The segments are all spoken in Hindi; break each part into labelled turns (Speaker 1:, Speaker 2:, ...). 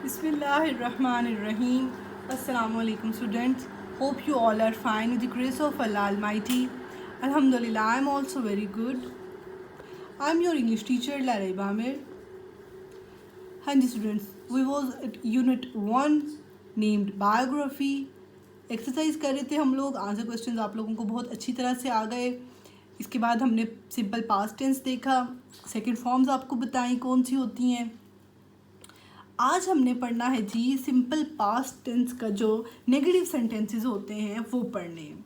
Speaker 1: Bismillahirrahmanirrahim. Assalamu alaikum students. Hope you all are fine with the grace of Allah Almighty. Alhamdulillah, I am also very good. I am your English teacher Laraiba Amir. हाँ जी students, we was at unit 1 named biography. Exercise कर रहे थे हम लोग. आंसर क्वेश्चंस आप लोगों को बहुत अच्छी तरह से आ गए. इसके बाद हमने सिंपल पास्ट टेंस देखा, सेकंड फॉर्म्स आपको बताई कौन सी होती हैं. आज हमने पढ़ना है जी सिंपल पास्ट टेंस का जो नेगेटिव सेंटेंसेस होते हैं वो पढ़ने हैं.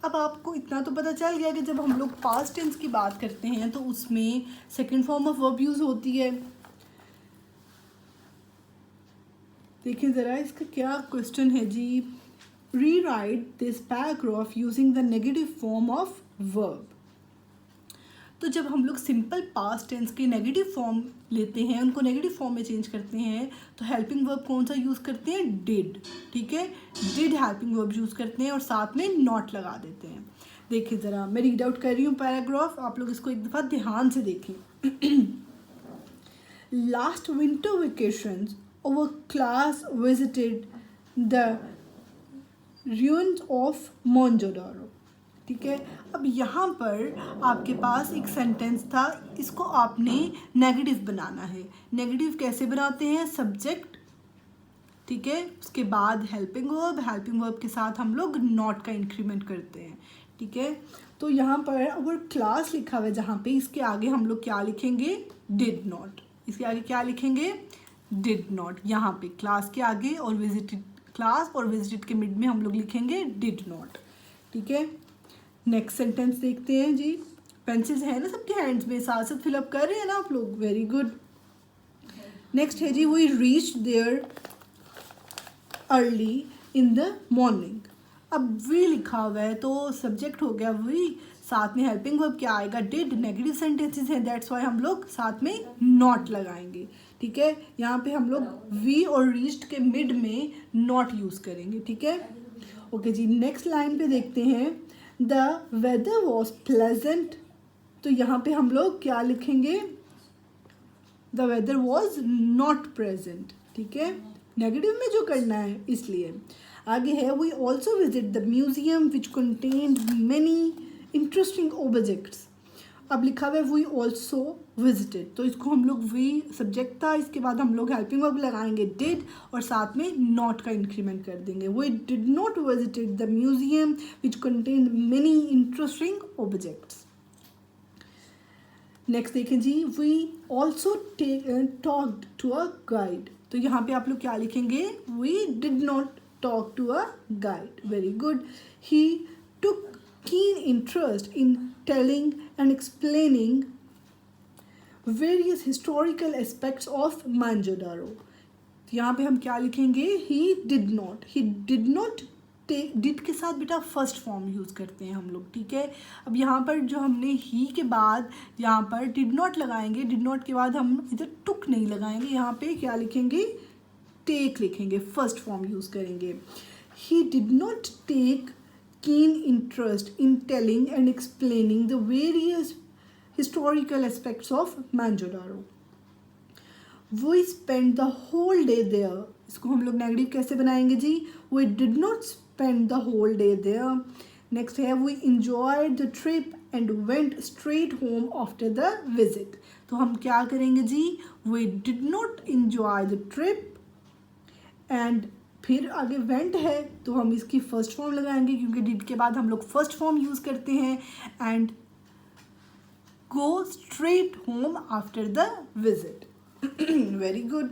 Speaker 1: अब आपको इतना तो पता चल गया कि जब हम लोग पास्ट टेंस की बात करते हैं तो उसमें second form of verb use होती है. देखिए ज़रा इसका क्या क्वेश्चन है जी. री right this paragraph using the negative form of verb. तो जब हम लोग सिंपल पास्ट टेंस के नेगेटिव फॉर्म लेते हैं, उनको नेगेटिव फॉर्म में चेंज करते हैं, तो हेल्पिंग वर्ब कौन सा यूज़ करते हैं? डिड. ठीक है, डिड हेल्पिंग वर्ब यूज़ करते हैं और साथ में नॉट लगा देते हैं. देखिए ज़रा मैं रीड आउट कर रही हूँ पैराग्राफ, आप लोग इसको एक दफ़ा ध्यान से देखें. Last winter vacations our class visited the ruins of Mohenjo-daro. ठीक है, अब यहाँ पर आपके पास एक सेंटेंस था, इसको आपने नेगेटिव बनाना है. नेगेटिव कैसे बनाते हैं? सब्जेक्ट, ठीक है, उसके बाद हेल्पिंग वर्ब के साथ हम लोग नॉट का इंक्रीमेंट करते हैं. ठीक है, तो यहाँ पर अगर क्लास लिखा हुआ है जहाँ पे, इसके आगे हम लोग क्या लिखेंगे? Did not. इसके आगे क्या लिखेंगे? Did not. यहाँ पे क्लास के आगे और विजिटेड, क्लास और विजिटेड के मिड में हम लोग लिखेंगे डिड नॉट. ठीक है, नेक्स्ट सेंटेंस देखते हैं जी. पेंसिल्स है ना सबके हैंड्स में, साथ साथ फिलअप कर रहे हैं ना आप लोग? Very good. नेक्स्ट है जी, we reached there early in the morning. अब वी लिखा हुआ है तो सब्जेक्ट हो गया वी, साथ में हेल्पिंग वर्ब क्या आएगा? डिड. नेगेटिव सेंटेंसेस हैं, दैट्स वाई हम लोग साथ में नॉट लगाएंगे. ठीक है, यहाँ पे हम लोग वी और रीच्ड के मिड में नॉट यूज़ करेंगे. ठीक है, ओके जी. नेक्स्ट लाइन पे देखते हैं. The weather was pleasant. तो यहाँ पे हम लोग क्या लिखेंगे? The weather was not present. ठीक है, नेगेटिव में जो करना है इसलिए. आगे है, we also visit the museum which contained many interesting objects. अब लिखा हुआ है वी ऑल्सो विजिटेड, तो इसको हम लोग वी सब्जेक्ट था, इसके बाद हम लोग हेल्पिंग वर्ब लगाएंगे डिड और साथ में नॉट का इंक्रीमेंट कर देंगे. We did not visited the museum which contained many interesting objects. Next देखें जी, we also talked to a guide. तो यहाँ पे आप लोग क्या लिखेंगे? We did not talk to a guide. Very good. He took keen interest in telling and explaining various historical aspects of Mohenjo-daro. तो यहाँ पे हम क्या लिखेंगे? He did not take. did के साथ बेटा फर्स्ट फॉर्म यूज़ करते हैं हम लोग. ठीक है, अब यहाँ पर जो हमने he के बाद यहाँ पर did not लगाएंगे, did not के बाद हम इधर took नहीं लगाएंगे, यहाँ पे क्या लिखेंगे? take लिखेंगे, फर्स्ट फॉर्म यूज़ करेंगे. He did not take keen interest in telling and explaining the various historical aspects of Mohenjo-daro. We spent the whole day there. इसको हम लोग नेगेटिव कैसे बनाएंगे जी? We did not spend the whole day there. Next है, we enjoyed the trip and went straight home after the visit. तो हम क्या करेंगे जी? We did not enjoy the trip and फिर आगे वेंट है तो हम इसकी फर्स्ट फॉर्म लगाएंगे क्योंकि डिड के बाद हम लोग फर्स्ट फॉर्म यूज़ करते हैं. And go straight home after the visit. Very good.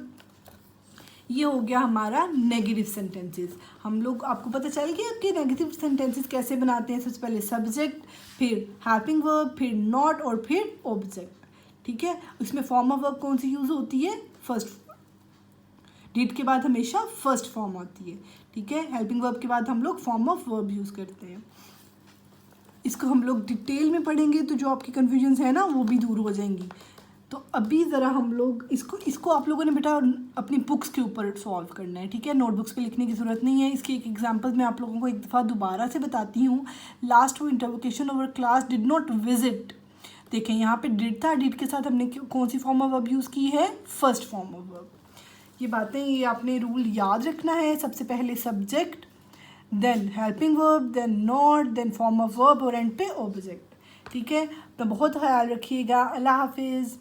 Speaker 1: ये हो गया हमारा नेगेटिव सेंटेंसेस. हम लोग, आपको पता चल गया कि नेगेटिव सेंटेंसेस कैसे बनाते हैं. सबसे पहले सब्जेक्ट, फिर हेल्पिंग वर्ब, फिर नॉट और फिर ऑब्जेक्ट. ठीक है, इसमें फॉर्म ऑफ वर्ब कौन सी यूज़ होती है? फर्स्ट. डिड के बाद हमेशा फर्स्ट फॉर्म आती है. ठीक है, हेल्पिंग वर्ब के बाद हम लोग फॉर्म ऑफ वर्ब यूज़ करते हैं. इसको हम लोग डिटेल में पढ़ेंगे तो जो आपकी कन्फ्यूजन्स है ना वो भी दूर हो जाएंगी. तो अभी ज़रा हम लोग इसको आप लोगों ने बेटा अपनी बुक्स के ऊपर सॉल्व करना है. ठीक है, नोटबुक्स पे लिखने की ज़रूरत नहीं है. इसकी एक एग्जांपल मैं आप लोगों को एक दफ़ा दोबारा से बताती हूँ. Last winter vacation our class did not visit. देखें यहाँ पे डिड था, डिड के साथ हमने कौन सी फॉर्म ऑफ वर्ब यूज़ की है? First form of verb. ये बातें, ये आपने रूल याद रखना है। सबसे पहले subject, then helping verb, then not, then form of verb और एंड पे ऑब्जेक्ट। ठीक है, तो बहुत ख्याल रखिएगा। अल्लाह हाफिज़।